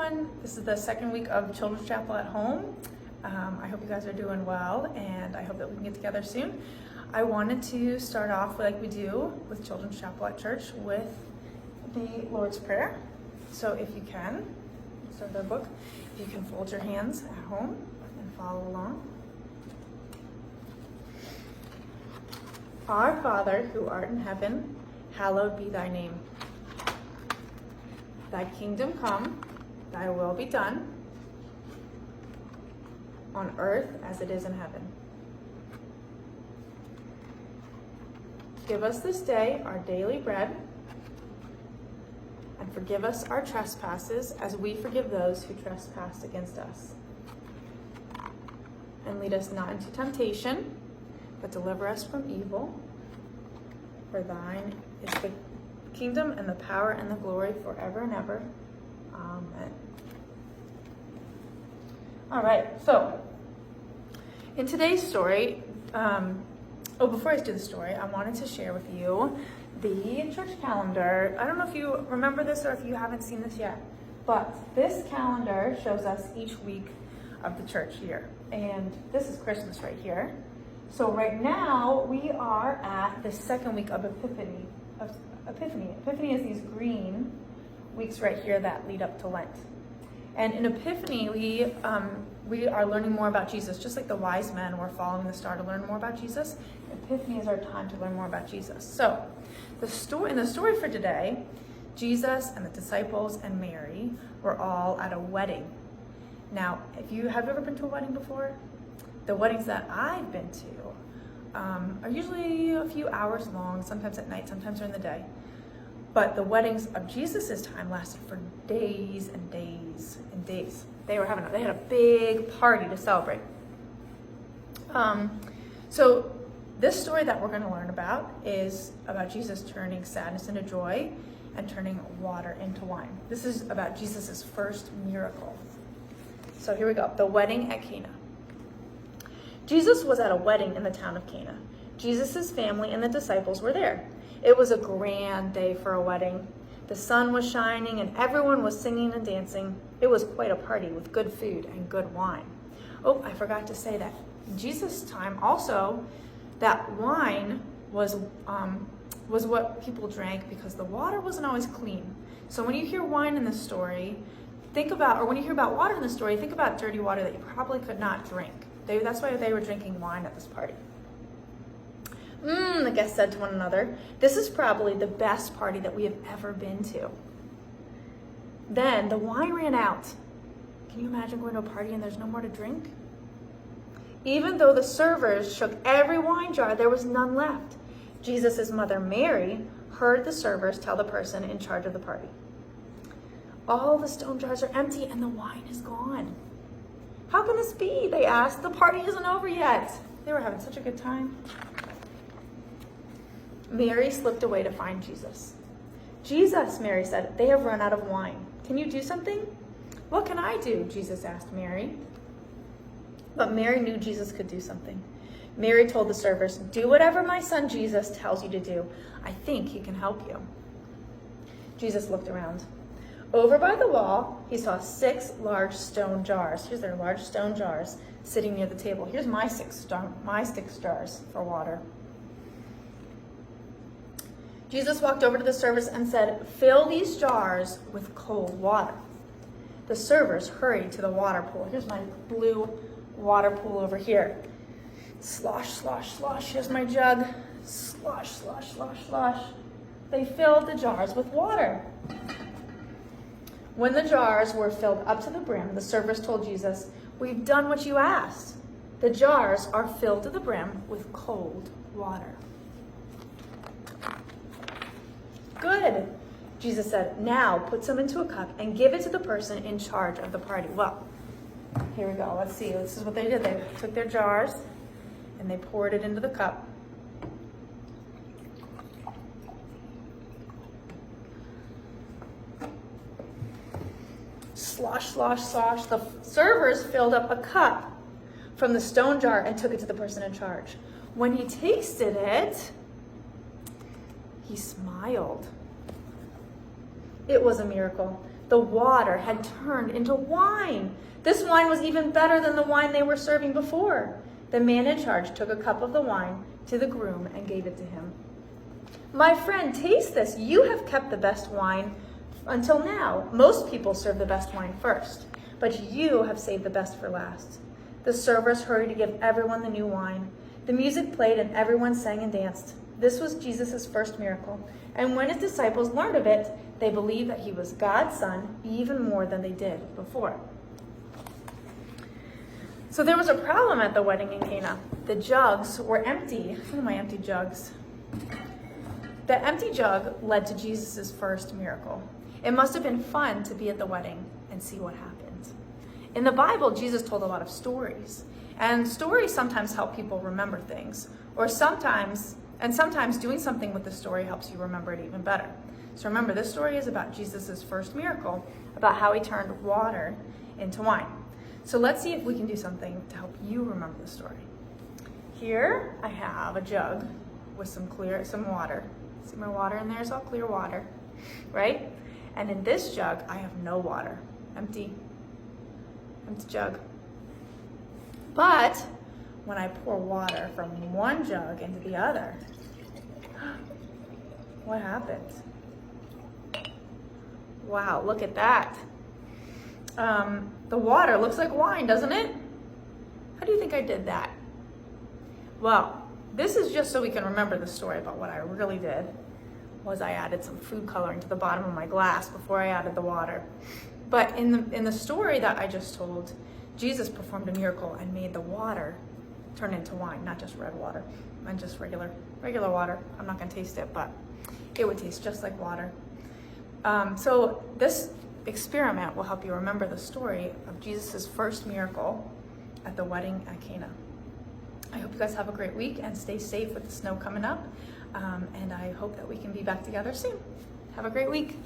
everyone. This is the second week of Children's Chapel at home. I hope you guys are doing well, and I hope that we can get together soon. I wanted to start off like we do with Children's Chapel at church with the Lord's Prayer. So if you can, start their book. If you can fold your hands at home and follow along. Our Father, who art in heaven, hallowed be thy name. Thy kingdom come, thy will be done, on earth as it is in heaven. Give us this day our daily bread, and forgive us our trespasses as we forgive those who trespass against us. And lead us not into temptation, but deliver us from evil. For thine is the kingdom and the power and the glory forever and ever. Amen. All right, so in today's story, before I do the story, I wanted to share with you the church calendar. I don't know if you remember this or if you haven't seen this yet, but this calendar shows us each week of the church year. And this is Christmas right here. So right now we are at the second week of Epiphany. Epiphany is these green weeks right here that lead up to Lent. And in Epiphany, we are learning more about Jesus. Just like the wise men were following the star to learn more about Jesus, Epiphany is our time to learn more about Jesus. So in the story for today, Jesus and the disciples and Mary were all at a wedding. Now, have you ever been to a wedding before? The weddings that I've been to are usually a few hours long, sometimes at night, sometimes during the day. But the weddings of Jesus' time lasted for days and days and days. They had a big party to celebrate. So this story that we're going to learn about is about Jesus turning sadness into joy and turning water into wine. This is about Jesus' first miracle. So here we go, the wedding at Cana. Jesus was at a wedding in the town of Cana. Jesus' family and the disciples were there. It was a grand day for a wedding. The sun was shining and everyone was singing and dancing. It was quite a party with good food and good wine. Oh, I forgot to say that in Jesus' time also, that wine was what people drank because the water wasn't always clean. So when you hear wine in the story, when you hear about water in the story, think about dirty water that you probably could not drink. That's why they were drinking wine at this party. The guests said to one another, "This is probably the best party that we have ever been to." Then the wine ran out. Can you imagine going to a party and there's no more to drink? Even though the servers shook every wine jar, there was none left. Jesus' mother Mary heard the servers tell the person in charge of the party, "All the stone jars are empty and the wine is gone." "How can this be?" they asked. "The party isn't over yet." They were having such a good time. Mary slipped away to find Jesus. "Jesus," Mary said, "they have run out of wine. Can you do something?" "What can I do?" Jesus asked Mary. But Mary knew Jesus could do something. Mary told the servers, "Do whatever my son Jesus tells you to do. I think he can help you." Jesus looked around. Over by the wall, he saw 6 large stone jars. Here's their large stone jars sitting near the table. Here's my six jars for water. Jesus walked over to the servers and said, "Fill these jars with cold water." The servers hurried to the water pool. Here's my blue water pool over here. Slosh, slosh, slosh. Here's my jug. Slosh, slosh, slosh, slosh. They filled the jars with water. When the jars were filled up to the brim, the servers told Jesus, "We've done what you asked. The jars are filled to the brim with cold water." "Good," Jesus said. "Now put some into a cup and give it to the person in charge of the party." Well, here we go. Let's see. This is what they did. They took their jars and they poured it into the cup. Slosh, slosh, slosh. The servers filled up a cup from the stone jar and took it to the person in charge. When he tasted it, he smiled. It was a miracle. The water had turned into wine. This wine was even better than the wine they were serving before. The man in charge took a cup of the wine to the groom and gave it to him. My friend, taste this. You have kept the best wine until now. Most people serve the best wine first, but you have saved the best for last. The servers hurried to give everyone the new wine. The music played and everyone sang and danced. This was Jesus' first miracle. And when his disciples learned of it, they believed that he was God's son even more than they did before. So there was a problem at the wedding in Cana. The jugs were empty. What are my empty jugs? The empty jug led to Jesus' first miracle. It must have been fun to be at the wedding and see what happened. In the Bible, Jesus told a lot of stories. And stories sometimes help people remember things. Or sometimes doing something with the story helps you remember it even better. So remember, this story is about Jesus' first miracle, about how he turned water into wine. So let's see if we can do something to help you remember the story. Here I have a jug with some water. See my water in there? It's all clear water, right? And in this jug, I have no water. Empty jug. But when I pour water from one jug into the other, what happens? Wow, look at that. The water looks like wine, doesn't it? How do you think I did that? Well, this is just so we can remember the story, but what I really did was I added some food coloring to the bottom of my glass before I added the water. But in the story that I just told, Jesus performed a miracle and made the water turn into wine, not just red water, and just regular water. I'm not gonna taste it, but it would taste just like water. So this experiment will help you remember the story of Jesus' first miracle at the wedding at Cana. I hope you guys have a great week and stay safe with the snow coming up. And I hope that we can be back together soon. Have a great week.